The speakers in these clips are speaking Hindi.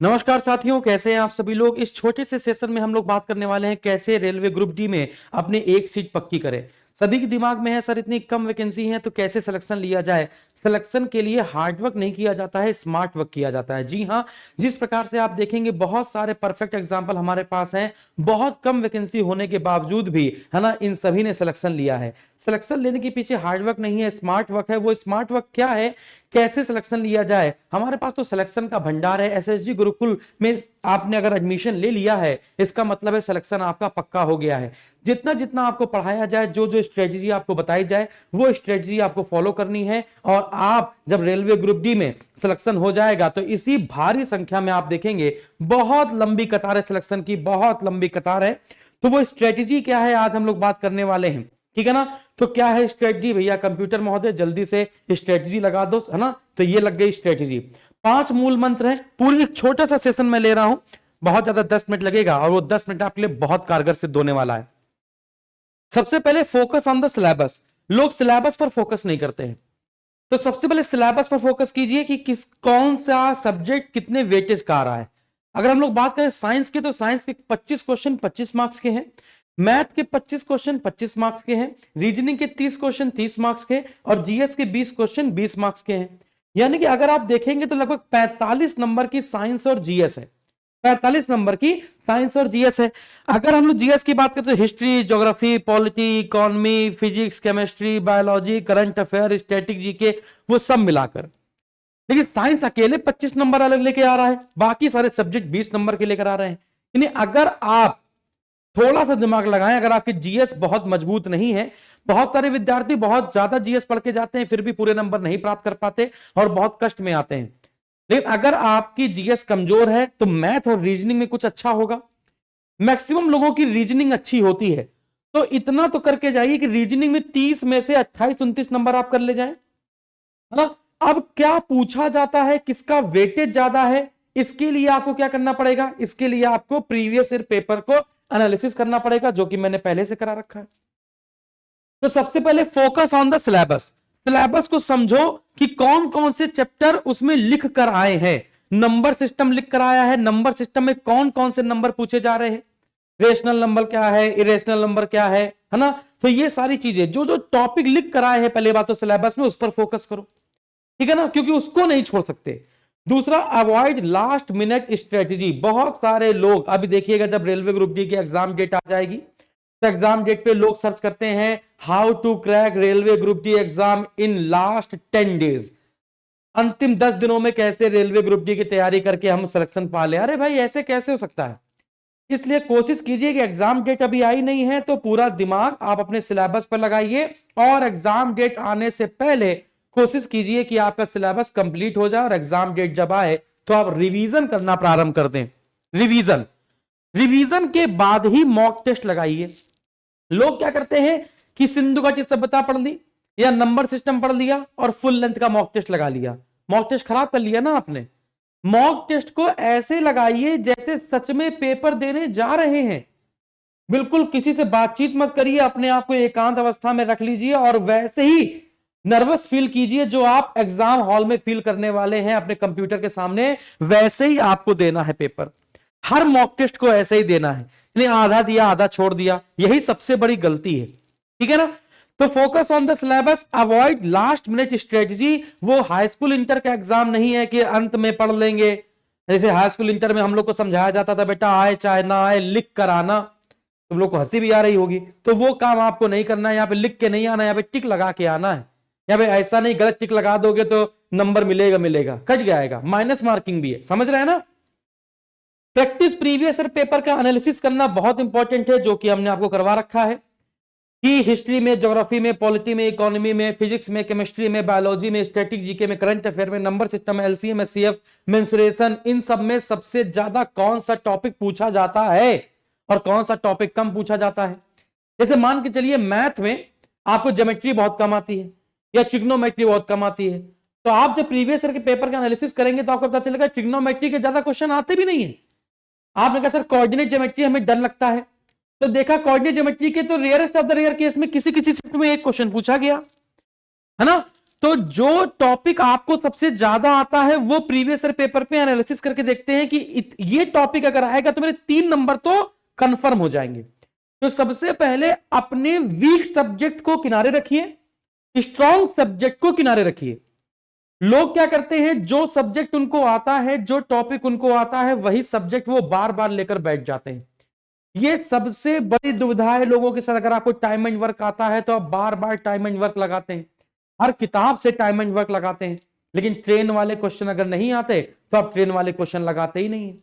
नमस्कार साथियों, कैसे हैं आप सभी लोग। इस छोटे से सेशन में हम लोग बात करने वाले हैं कैसे रेलवे ग्रुप डी में अपने एक सीट पक्की करें। सभी के दिमाग में है सर इतनी कम वैकेंसी है तो कैसे सिलेक्शन लिया जाए। सिलेक्शन के लिए हार्ड वर्क नहीं किया जाता है, स्मार्ट वर्क किया जाता है। जी हाँ, जिस प्रकार से आप देखेंगे बहुत सारे परफेक्ट एग्जाम्पल हमारे पास हैं। बहुत कम वैकेंसी होने के बावजूद भी है ना, इन सभी ने सिलेक्शन लिया है। सिलेक्शन लेने के पीछे हार्ड वर्क नहीं है, स्मार्ट वर्क है। वो स्मार्ट वर्क क्या है, कैसे सिलेक्शन लिया जाए। हमारे पास तो सिलेक्शन का भंडार है। एसएसजी गुरुकुल में आपने अगर एडमिशन ले लिया है, इसका मतलब है सिलेक्शन आपका पक्का हो गया है। जितना जितना आपको पढ़ाया जाए, जो जो स्ट्रेटजी आपको बताई जाए, वो स्ट्रेटजी आपको फॉलो करनी है। और आप जब रेलवे ग्रुप डी में सिलेक्शन हो जाएगा तो इसी भारी संख्या में आप देखेंगे बहुत लंबी कतार है, सिलेक्शन की बहुत लंबी कतार है। तो वो स्ट्रेटजी क्या है, आज हम लोग बात करने वाले हैं। ठीक है ना। तो क्या है स्ट्रेटजी भैया, कंप्यूटर महोदय जल्दी से स्ट्रेटजी लगा दो, है ना। तो ये लग गई स्ट्रेटजी। 5 मूल मंत्र है। पूरी एक छोटा सा सेशन में ले रहा हूं, बहुत ज्यादा 10 मिनट लगेगा और वो 10 मिनट आपके लिए बहुत कारगर सिद्ध होने वाला है। सबसे पहले फोकस ऑन द सिलेबस। लोग सिलेबस पर फोकस नहीं करते हैं, तो सबसे पहले सिलेबस पर फोकस कीजिए कि किस कौन सा सब्जेक्ट कितने वेटेज का आ रहा है। अगर हम लोग बात करें साइंस की, तो साइंस के 25 क्वेश्चन 25 मार्क्स के हैं। मैथ के 25 क्वेश्चन 25 मार्क्स के हैं। रीजनिंग के 30 क्वेश्चन 30 मार्क्स के, और जीएस के 20 क्वेश्चन 20 मार्क्स के हैं। यानी कि अगर आप देखेंगे तो लगभग 45 नंबर की साइंस और जीएस है। 45 नंबर की साइंस और जीएस है। अगर हम लोग जीएस की बात करते हैं, history, geography, polity, economy, physics, chemistry, biology, current affair, static, GK, वो सब मिलाकर। लेकिन साइंस अकेले 25 नंबर अलग लेके आ रहा है, बाकी सारे सब्जेक्ट 20 नंबर के लेकर आ रहे हैं। यानी अगर आप थोड़ा सा दिमाग लगाएं, अगर आपकी जीएस बहुत मजबूत नहीं है, बहुत सारे विद्यार्थी बहुत ज्यादा जीएस पढ़ के जाते हैं फिर भी पूरे नंबर नहीं प्राप्त कर पाते और बहुत कष्ट में आते हैं। लेकिन अगर आपकी जीएस कमजोर है तो मैथ और रीजनिंग में कुछ अच्छा होगा। मैक्सिमम लोगों की रीजनिंग अच्छी होती है, तो इतना तो करके जाइए कि रीजनिंग में 30 में से 28-29 नंबर आप कर ले जाएं, है ना। अब क्या पूछा जाता है, किसका वेटेज ज्यादा है, इसके लिए आपको क्या करना पड़ेगा, इसके लिए आपको प्रीवियस ईयर पेपर को एनालिसिस करना पड़ेगा, जो कि मैंने पहले से करा रखा है। तो सबसे पहले focus on the syllabus. Syllabus को समझो कि कौन कौन से चैप्टर उसमें लिख कर आए हैं। नंबर सिस्टम लिख कर आया है, नंबर सिस्टम में कौन कौन से नंबर पूछे जा रहे हैं, रेशनल नंबर क्या है, इरेशनल नंबर क्या है ना। तो ये सारी चीजें जो जो टॉपिक लिख कर आए हैं पहले बात तो सिलेबस में, उस पर फोकस करो। ठीक है ना, क्योंकि उसको नहीं छोड़ सकते। दूसरा, अवॉइड लास्ट मिनट स्ट्रेटजी। बहुत सारे लोग अभी देखिएगा, जब रेलवे ग्रुप डी की एग्जाम डेट आ जाएगी तो एग्जाम डेट पे लोग सर्च करते हैं how to crack railway group D exam in last 10 days. अंतिम 10 दिनों में कैसे रेलवे ग्रुप डी की तैयारी करके हम सिलेक्शन पा ले। अरे भाई, ऐसे कैसे हो सकता है। इसलिए कोशिश कीजिए कि एग्जाम डेट अभी आई नहीं है तो पूरा दिमाग आप अपने सिलेबस पर लगाइए, और एग्जाम डेट आने से पहले कोशिश कीजिए कि आपका सिलेबस कंप्लीट हो जाए, और एग्जाम डेट जब आए तो आप रिवीजन करना प्रारंभ कर दें। रिवीजन रिवीजन के बाद ही मॉक टेस्ट लगाइए। लोग क्या करते हैं कि सिंधु घाटी सभ्यता पढ़ ली या नंबर सिस्टम पढ़ लिया और फुल लेंथ का मॉक टेस्ट लगा लिया। मॉक टेस्ट खराब कर लिया ना आपने। मॉक टेस्ट को ऐसे लगाइए जैसे सच में पेपर देने जा रहे हैं। बिल्कुल किसी से बातचीत मत करिए, अपने आप को एकांत अवस्था में रख लीजिए और वैसे ही नर्वस फील कीजिए जो आप एग्जाम हॉल में फील करने वाले हैं अपने कंप्यूटर के सामने, वैसे ही आपको देना है पेपर। हर मॉक टेस्ट को ऐसे ही देना है, यानी आधा दिया आधा छोड़ दिया, यही सबसे बड़ी गलती है। ठीक है ना। तो focus on the syllabus, avoid last minute strategy. वो हाई स्कूल इंटर का एग्जाम नहीं है कि अंत में पढ़ लेंगे। जैसे हाई स्कूल इंटर में हम लोग को समझाया जाता था, बेटा आए चाहे ना आए लिख कर आना। तुम लोग को हंसी भी आ रही होगी, तो वो काम आपको नहीं करना है। यहाँ पे लिख के नहीं आना, यहाँ पे टिक लगा के आना है। यहाँ पे ऐसा नहीं गलत टिक लगा दोगे तो नंबर मिलेगा मिलेगा, कट जाएगा, माइनस मार्किंग भी है, समझ रहे हैं ना। प्रैक्टिस प्रीवियस ईयर पेपर का एनालिसिस करना बहुत इंपॉर्टेंट है, जो कि हमने आपको करवा रखा है कि हिस्ट्री में, ज्योग्राफी में, पॉलिटी में, इकोनॉमी में, फिजिक्स में, केमिस्ट्री में, बायोलॉजी में, स्टैटिक, जीके में, करंट अफेयर में, नंबर सिस्टम में, एलसीएम, एचसीएफ, मेंसुरेशन, इन सब में सबसे ज्यादा कौन सा टॉपिक पूछा जाता है और कौन सा टॉपिक कम पूछा जाता है। जैसे मान के चलिए मैथ में आपको ज्योमेट्री बहुत कम आती है या ट्रिग्नोमेट्री बहुत कम आती है, तो आप जब प्रीवियस ईयर के पेपर का एनालिसिस करेंगे तो आपको पता चलेगा ट्रिग्नोमेट्री के ज्यादा क्वेश्चन आते भी नहीं है। आपने कहा सर कोऑर्डिनेट ज्योमेट्री हमें डर लगता है, तो देखा कोऑर्डिनेट ज्योमेट्री के तो rarest of the rare case में किसी किसी सेट में एक क्वेश्चन पूछा गया, है ना। तो जो टॉपिक आपको सबसे ज्यादा आता है वो प्रीवियस ईयर पेपर पे एनालिसिस करके देखते हैं कि ये टॉपिक अगर आएगा तो मेरे 3 नंबर तो कंफर्म हो जाएंगे। तो सबसे पहले अपने वीक सब्जेक्ट को किनारे रखिए, स्ट्रॉन्ग सब्जेक्ट को किनारे रखिए। लोग क्या करते हैं, जो सब्जेक्ट उनको आता है, जो टॉपिक उनको आता है, वही सब्जेक्ट वो बार बार लेकर बैठ जाते हैं। ये सबसे बड़ी दुविधा है लोगों के साथ। अगर आपको टाइम एंड वर्क आता है तो आप बार बार टाइम एंड वर्क लगाते हैं, हर किताब से टाइम एंड वर्क लगाते हैं, लेकिन ट्रेन वाले क्वेश्चन अगर नहीं आते तो आप ट्रेन वाले क्वेश्चन लगाते ही नहीं है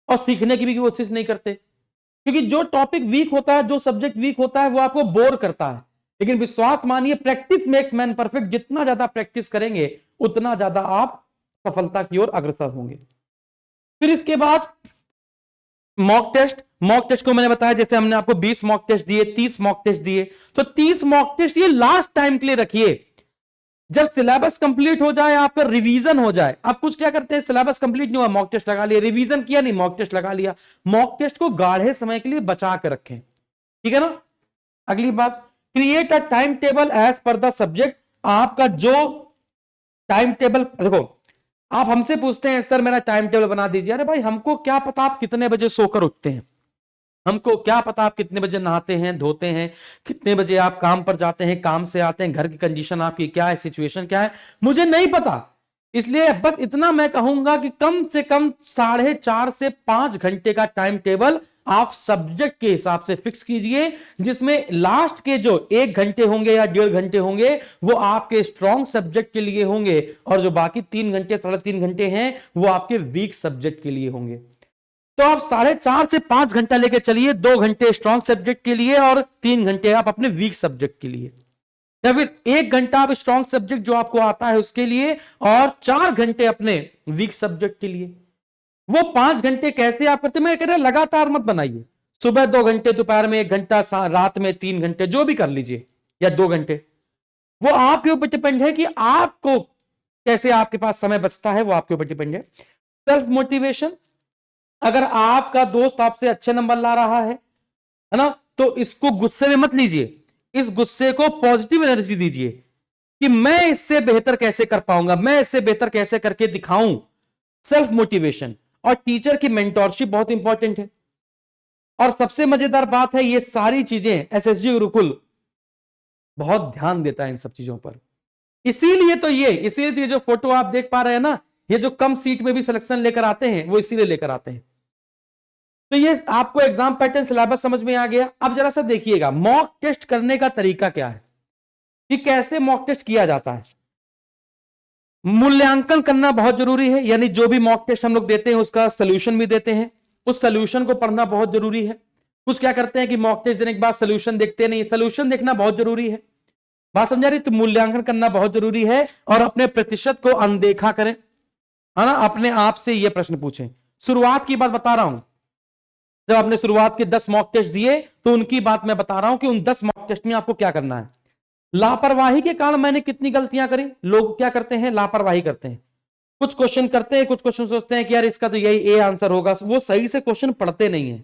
और सीखने की भी कोशिश नहीं करते। क्योंकि जो टॉपिक वीक होता है, जो सब्जेक्ट वीक होता है, वो आपको बोर करता है। लेकिन विश्वास मानिए, प्रैक्टिस मेक्स मैन परफेक्ट। जितना ज्यादा प्रैक्टिस करेंगे उतना ज्यादा आप सफलता की ओर अग्रसर होंगे। फिर इसके बाद मॉक टेस्ट। मॉक टेस्ट को मैंने बताया, जैसे हमने आपको 20 मॉक टेस्ट दिए, 30 मॉक टेस्ट दिए, तो 30 मॉक टेस्ट ये लास्ट टाइम के लिए रखिए। जब सिलेबस कंप्लीट हो जाए, आपका रिवीजन हो जाए। आप कुछ क्या करते हैं, सिलेबस कंप्लीट नहीं हुआ, मॉक टेस्ट लगा लिया, रिवीजन किया नहीं, मॉक टेस्ट लगा लिया। मॉक टेस्ट को गाढ़े समय के लिए बचा कर रखें, ठीक है ना। अगली बात, create a time table as per the subject. आपका जो टाइम टेबल, देखो आप हमसे पूछते हैं सर मेरा टाइम टेबल बना दीजिए। अरे भाई, हमको क्या पता आप कितने बजे सोकर उठते हैं, हमको क्या पता आप कितने बजे नहाते हैं, धोते हैं, कितने बजे आप काम पर जाते हैं, काम से आते हैं, घर की कंडीशन आपकी क्या है, सिचुएशन क्या है, मुझे नहीं पता। इसलिए बस इतना मैं कहूंगा कि कम से कम 4.5 से 5 घंटे का टाइम टेबल आप सब्जेक्ट के हिसाब से फिक्स कीजिए, जिसमें लास्ट के जो 1 घंटे होंगे या 1.5 घंटे होंगे वो आपके स्ट्रॉन्ग सब्जेक्ट के लिए होंगे, और जो बाकी 3 घंटे 3.5 घंटे हैं वो आपके वीक सब्जेक्ट के लिए होंगे। तो आप 4.5 से 5 घंटा लेके चलिए, 2 घंटे स्ट्रॉन्ग सब्जेक्ट के लिए और 3 घंटे आप अपने वीक सब्जेक्ट के लिए, या फिर 1 घंटा आप स्ट्रॉन्ग सब्जेक्ट जो आपको आता है उसके लिए और 4 घंटे अपने वीक सब्जेक्ट के लिए। वो 5 घंटे कैसे आप करते, मैं कह रहा लगातार मत बनाइए। सुबह 2 घंटे, दोपहर में 1 घंटा, रात में 3 घंटे, जो भी कर लीजिए, या 2 घंटे। वो आपके ऊपर डिपेंड है कि आपको कैसे आपके पास समय बचता है, वो आपके ऊपर डिपेंड है। सेल्फ मोटिवेशन, अगर आपका दोस्त आपसे अच्छे नंबर ला रहा है ना, तो इसको गुस्से में मत लीजिए, इस गुस्से को पॉजिटिव एनर्जी दीजिए कि मैं इससे बेहतर कैसे कर पाऊंगा, मैं इससे बेहतर कैसे करके दिखाऊं। Self motivation. और टीचर की मेंटोरशिप बहुत इंपॉर्टेंट है। और सबसे मजेदार बात है, ये सारी चीजें एसएसजी गुरुकुल बहुत ध्यान देता है इन सब चीजों पर। इसीलिए तो ये जो फोटो आप देख पा रहे हैं ना, ये जो कम सीट में भी सिलेक्शन लेकर आते हैं वो इसीलिए लेकर आते हैं। तो ये आपको एग्जाम पैटर्न सिलेबस समझ में आ गया। अब जरा सा देखिएगा मॉक टेस्ट करने का तरीका क्या है, कि कैसे मॉक टेस्ट किया जाता है। मूल्यांकन करना बहुत जरूरी है, यानी जो भी मॉक टेस्ट हम लोग देते हैं उसका सोल्यूशन भी देते हैं, उस सोल्यूशन को पढ़ना बहुत जरूरी है। कुछ क्या करते हैं कि मॉक टेस्ट देने के बाद सोल्यूशन देखते नहीं, सोल्यूशन देखना बहुत जरूरी है। बात समझा रही, तो मूल्यांकन करना बहुत जरूरी है और अपने प्रतिशत को अनदेखा करें, है ना। अपने आप से यह प्रश्न पूछें। शुरुआत की बात बता रहा हूं, जब आपने शुरुआत के 10 मॉक टेस्ट दिए तो उनकी बात मैं बता रहा हूं कि उन 10 मॉक टेस्ट में आपको क्या करना है। लापरवाही के कारण मैंने कितनी गलतियां करी। लोग क्या करते हैं, लापरवाही करते हैं, कुछ क्वेश्चन करते हैं, कुछ क्वेश्चन सोचते हैं कि यार इसका तो यही ए आंसर होगा, वो सही से क्वेश्चन पढ़ते नहीं है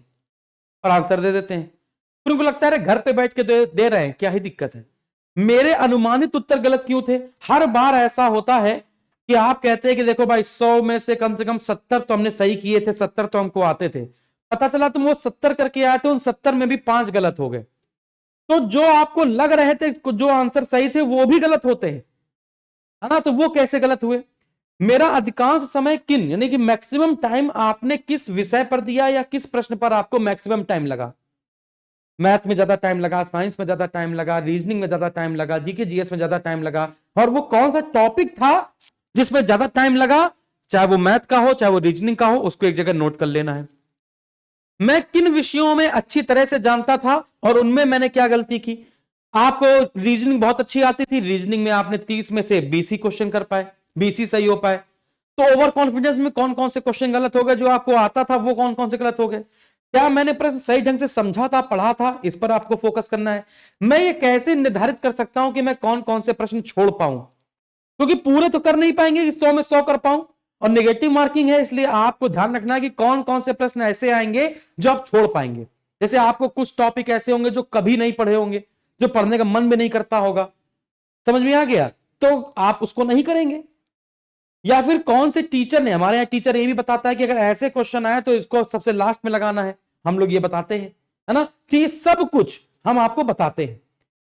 और आंसर दे देते हैं। फिर उनको लगता है घर पे बैठ के दे रहे हैं, क्या ही दिक्कत है। मेरे अनुमानित उत्तर गलत क्यों थे। हर बार ऐसा होता है कि आप कहते हैं कि देखो भाई 100 में से कम 70 तो हमने सही किए थे, 70 तो हमको आते थे। पता चला तुम वो 70 करके आए थे, उन 70 में भी 5 गलत हो गए। तो जो आपको लग रहे थे जो आंसर सही थे वो भी गलत होते हैं, है ना। तो वो कैसे गलत हुए। मेरा अधिकांश समय किन, यानी कि मैक्सिमम टाइम आपने किस विषय पर दिया या किस प्रश्न पर आपको मैक्सिमम टाइम लगा। मैथ में ज्यादा टाइम लगा, साइंस में ज्यादा टाइम लगा, रीजनिंग में ज्यादा टाइम लगा, जीके जीएस में ज्यादा टाइम लगा, और वो कौन सा टॉपिक था जिसमें ज्यादा टाइम लगा, चाहे वो मैथ का हो चाहे वो रीजनिंग का हो, उसको एक जगह नोट कर लेना है। मैं किन विषयों में अच्छी तरह से जानता था और उनमें मैंने क्या गलती की। आपको रीजनिंग बहुत अच्छी आती थी, रीजनिंग में आपने 30 में से 20 ही क्वेश्चन कर पाए, 20 ही सही हो पाए। तो ओवर कॉन्फिडेंस में कौन कौन से क्वेश्चन गलत हो गए, जो आपको आता था वो कौन कौन से गलत हो गए। क्या मैंने प्रश्न सही ढंग से समझा था, पढ़ा था, इस पर आपको फोकस करना है। मैं ये कैसे निर्धारित कर सकता हूं कि मैं कौन कौन से प्रश्न छोड़ पाऊं, क्योंकि पूरे तो कर नहीं पाएंगे कि 100 में 100 कर पाऊं, और नेगेटिव मार्किंग है। इसलिए आपको ध्यान रखना है कि कौन कौन से प्रश्न ऐसे आएंगे जो आप छोड़ पाएंगे। जैसे आपको कुछ टॉपिक ऐसे होंगे जो कभी नहीं पढ़े होंगे, जो पढ़ने का मन भी नहीं करता होगा। समझ में आ गया। तो आप उसको नहीं करेंगे? या फिर कौन से टीचर ने, हमारे यहाँ टीचर ये भी बताता है कि अगर ऐसे क्वेश्चन आए तो इसको सबसे लास्ट में लगाना है, हम लोग ये बताते हैं, है ना। तो ये सब कुछ हम आपको बताते हैं।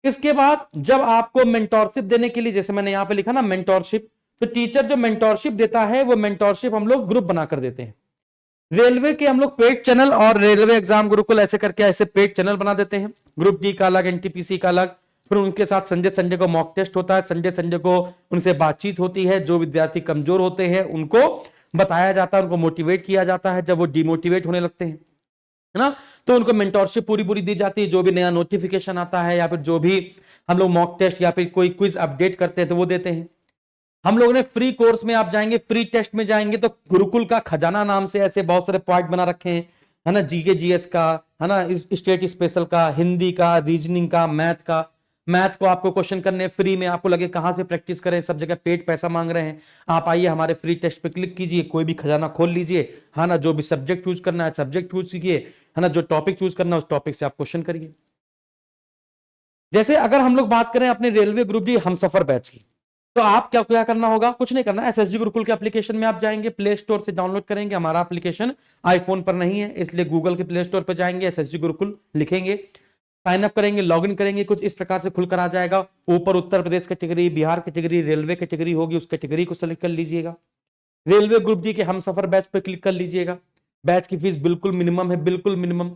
इसके बाद जब आपको मेंटोरशिप देने के लिए, जैसे मैंने यहां पे लिखा ना मेंटोरशिप, तो टीचर जो मेंटोरशिप देता है वो मेंटोरशिप हम लोग ग्रुप बनाकर देते हैं। रेलवे के हम लोग पेड चैनल और रेलवे एग्जाम गुरुकुल ऐसे करके ऐसे पेड चैनल बना देते हैं, ग्रुप डी का अलग, एनटीपीसी का अलग। फिर उनके साथ संडे संडे को मॉक टेस्ट होता है, संडे संडे को उनसे बातचीत होती है, जो विद्यार्थी कमजोर होते हैं उनको बताया जाता है, उनको मोटिवेट किया जाता है जब वो डिमोटिवेट होने लगते हैं, है ना। तो उनको मेंटोरशिप पूरी पूरी दी जाती है, जो भी नया नोटिफिकेशन आता है या फिर जो भी हम लोग मॉक टेस्ट या फिर कोई क्विज अपडेट करते हैं तो वो देते हैं। हम लोगों ने फ्री कोर्स में आप जाएंगे, फ्री टेस्ट में जाएंगे तो गुरुकुल का खजाना नाम से ऐसे बहुत सारे पॉइंट बना रखे हैं, है ना, जीके जीएस का, है ना, स्टेट स्पेशल का, हिंदी का, रीजनिंग का, मैथ का। मैथ को आपको क्वेश्चन करने फ्री में, आपको लगे कहां से प्रैक्टिस करें, सब जगह पेड पैसा मांग रहे हैं, आप आइए हमारे फ्री टेस्ट पे क्लिक कीजिए, कोई भी खजाना खोल लीजिए, है ना, जो भी सब्जेक्ट चूज करना है सब्जेक्ट चूज कीजिए, है ना, जो टॉपिक चूज करना है उस टॉपिक से आप क्वेश्चन करिए। जैसे अगर हम लोग बात करें अपने railway group D Humsafar batch की, तो आप क्या क्या करना होगा, कुछ नहीं करना, एसएसजी गुरुकुल के एप्लीकेशन में आप जाएंगे, प्ले स्टोर से डाउनलोड करेंगे। हमारा एप्लीकेशन आईफोन पर नहीं है, इसलिए गूगल के प्ले स्टोर पर जाएंगे, एसएसजी गुरुकुल लिखेंगे, साइन अप करेंगे, लॉगिन करेंगे, कुछ इस प्रकार से खुलकर आ जाएगा। ऊपर Uttar Pradesh category, Bihar category, railway category होगी, उस कैटेगरी को सेलेक्ट कर लीजिएगा। रेलवे ग्रुप डी के हम सफर बैच पर क्लिक कर लीजिएगा। बैच की फीस बिल्कुल मिनिमम है, बिल्कुल मिनिमम,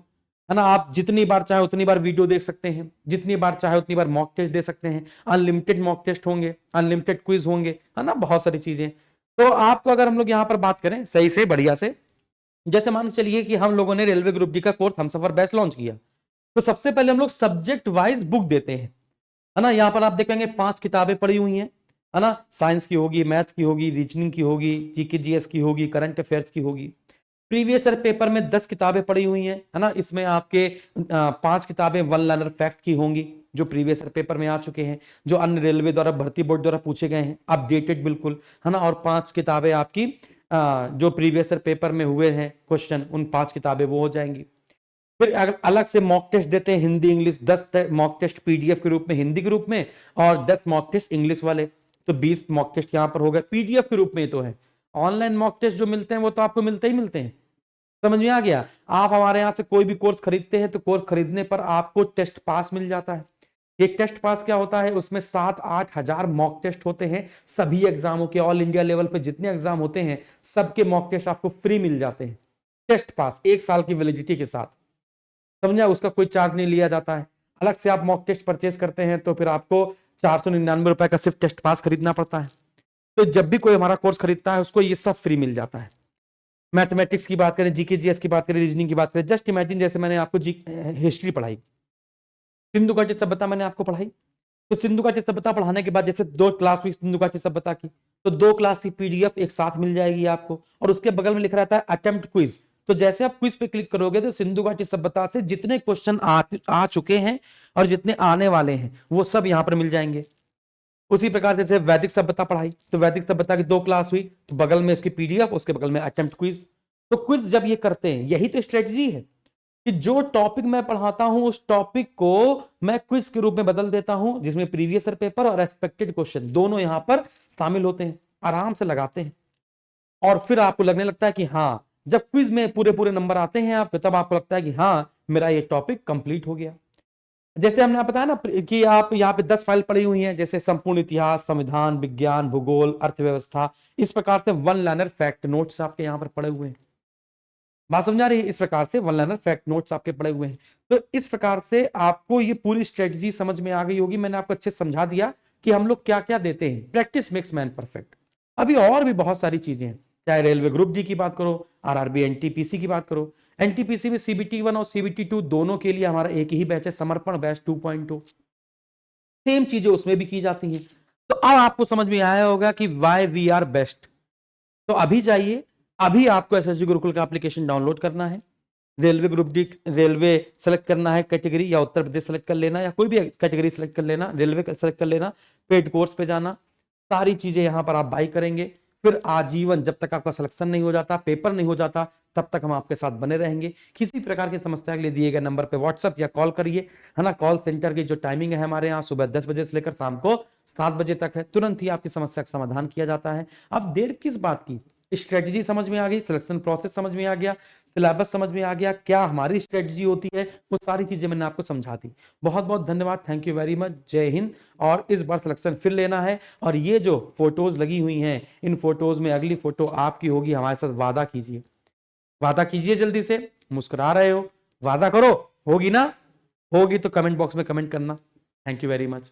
है ना। आप जितनी बार चाहे उतनी बार वीडियो देख सकते हैं, जितनी बार चाहे उतनी बार मॉक टेस्ट दे सकते हैं, अनलिमिटेड मॉक टेस्ट होंगे, अनलिमिटेड क्विज होंगे, है ना, बहुत सारी चीजें। तो आपको अगर हम लोग यहाँ पर बात करें सही से बढ़िया से, जैसे मान चलिए कि हम लोगों ने रेलवे ग्रुप डी का कोर्स हम सफर बैच लॉन्च किया, तो सबसे पहले हम लोग सब्जेक्ट वाइज बुक देते हैं, है ना। यहाँ पर आप देखेंगे 5 किताबें पड़ी हुई हैं, है ना, साइंस की होगी, मैथ की होगी, रीजनिंग की होगी, जीके जीएस की होगी, करंट अफेयर्स की होगी। प्रीवियस ईयर पेपर में 10 किताबें पड़ी हुई हैं, है ना, इसमें आपके 5 किताबें वन लाइनर फैक्ट की होंगी जो प्रीवियस ईयर पेपर में आ चुके हैं, जो अन्य रेलवे द्वारा भर्ती बोर्ड द्वारा पूछे गए हैं, अपडेटेड बिल्कुल, है ना। और 5 किताबें आपकी जो प्रीवियस ईयर पेपर में हुए हैं क्वेश्चन, उन 5 किताबें वो हो जाएंगी। फिर अलग से मॉक टेस्ट देते हैं, Hindi English, 10 mock test PDF के रूप में हिंदी के रूप में, और 10 मॉक टेस्ट इंग्लिश वाले, तो 20 मॉक टेस्ट यहां पर हो गए पीडीएफ के रूप में। तो है ऑनलाइन मॉक टेस्ट जो मिलते हैं वो तो आपको मिलते ही मिलते हैं, समझ में आ गया। आप हमारे यहाँ से कोई भी कोर्स खरीदते हैं तो कोर्स खरीदने पर आपको टेस्ट पास मिल जाता है। ये टेस्ट पास क्या होता है, उसमें 7-8 हजार मॉक टेस्ट होते हैं, सभी एग्जामों के, ऑल इंडिया लेवल पे जितने एग्जाम होते हैं सबके मॉक टेस्ट आपको फ्री मिल जाते हैं, टेस्ट पास 1 साल की वैलिडिटी के साथ, समझा, उसका कोई चार्ज नहीं लिया जाता है। अलग से आप मॉक टेस्ट परचेज करते हैं तो फिर आपको 499 रुपए का सिर्फ टेस्ट पास खरीदना पड़ता है। तो जब भी कोई हमारा कोर्स खरीदता है उसको ये सब फ्री मिल जाता है। मैथमेटिक्स की बात करें, जीके जीएस की बात करें, रीजनिंग की बात करें, जस्ट इमेजिन जैसे मैंने आपको हिस्ट्री पढ़ाई, सिंधु घाटी सभ्यता मैंने आपको पढ़ाई, तो सिंधु घाटी सभ्यता पढ़ाने के बाद जैसे 2 क्लास हुई सिंधु घाटी सभ्यता की, तो 2 क्लास की पीडीएफ एक साथ मिल जाएगी आपको, और उसके बगल में लिखा रहता है अटेम्प्ट क्विज। तो जैसे आप क्विज पे क्लिक करोगे तो सिंधु घाटी सभ्यता से जितने क्वेश्चन आ चुके हैं और जितने आने वाले हैं वो सब यहां पर मिल जाएंगे। उसी प्रकार से जैसे वैदिक सभ्यता पढ़ाई, तो वैदिक सभ्यता की 2 क्लास हुई, तो बगल में इसकी पीडीएफ, उसके बगल में अटेम्प्ट क्विज। तो क्विज जब ये करते हैं, यही तो स्ट्रेटजी है कि जो टॉपिक मैं पढ़ाता हूं उस टॉपिक को मैं क्विज के रूप में बदल देता हूं, जिसमें प्रीवियस ईयर पेपर और एक्सपेक्टेड क्वेश्चन दोनों यहां पर शामिल होते हैं, आराम से लगाते हैं। और फिर आपको लगने लगता है कि हाँ, जब क्विज में पूरे पूरे नंबर आते हैं आपको, तब आपको लगता है कि हाँ मेरा ये टॉपिक कंप्लीट हो गया। जैसे हमने बताया ना कि आप यहाँ पे 10 फाइल पड़ी हुई हैं, जैसे संपूर्ण इतिहास, संविधान, विज्ञान, भूगोल, अर्थव्यवस्था, इस प्रकार से वन लाइनर फैक्ट नोट्स आपके यहाँ पर पड़े हुए हैं। बात समझा रही है, इस प्रकार से वन लाइनर फैक्ट नोट्स आपके पड़े हुए हैं। तो इस प्रकार से आपको ये पूरी स्ट्रेटजी समझ में आ गई होगी, मैंने आपको अच्छे से समझा दिया कि हम लोग क्या क्या देते हैं। Practice makes man perfect. अभी और भी बहुत सारी चीजें हैं, चाहे रेलवे ग्रुप डी की बात करो, आरआरबी एनटीपीसी की बात करो। एनटीपीसी में सीबीटी 1 और सीबीटी 2 दोनों के लिए हमारा एक ही बैच है, समर्पण बैच 2.2। सेम चीजें उसमें भी की जाती हैं। तो अब आपको समझ में आया होगा कि वाई वी आर बेस्ट। तो अभी जाइए, अभी आपको एसएसजी गुरुकुल का एप्लीकेशन डाउनलोड करना है, railway group D railway select करना है कैटेगरी, या उत्तर प्रदेश सेलेक्ट कर लेना, या कोई भी कैटेगरी सेलेक्ट कर लेना, रेलवे सेलेक्ट कर लेना, पेड कोर्स पे जाना, सारी चीजें यहां पर आप बाई करेंगे। फिर आजीवन जब तक आपका सिलेक्शन नहीं हो जाता, पेपर नहीं हो जाता, तब तक हम आपके साथ बने रहेंगे। किसी प्रकार की समस्या के लिए दिए गए नंबर पे व्हाट्सएप या कॉल करिए, है ना। कॉल सेंटर की जो टाइमिंग है हमारे यहाँ सुबह 10 बजे से लेकर शाम को 7 बजे तक है, तुरंत ही आपकी समस्या का समाधान किया जाता है। अब देर किस बात की, स्ट्रेटजी समझ में आ गई, सिलेक्शन प्रोसेस समझ में आ गया, सिलेबस समझ में आ गया, क्या हमारी स्ट्रेटजी होती है, वो सारी चीजें मैंने आपको समझा दी। बहुत बहुत धन्यवाद, थैंक यू वेरी मच, जय हिंद। और इस बार सिलेक्शन फिर लेना है। और ये जो फोटोज लगी हुई हैं, इन फोटोज में अगली फोटो आपकी होगी, हमारे साथ वादा कीजिए, वादा कीजिए, जल्दी से, मुस्कुरा रहे हो, वादा करो, होगी ना? होगी तो कमेंट बॉक्स में कमेंट करना। Thank you very much.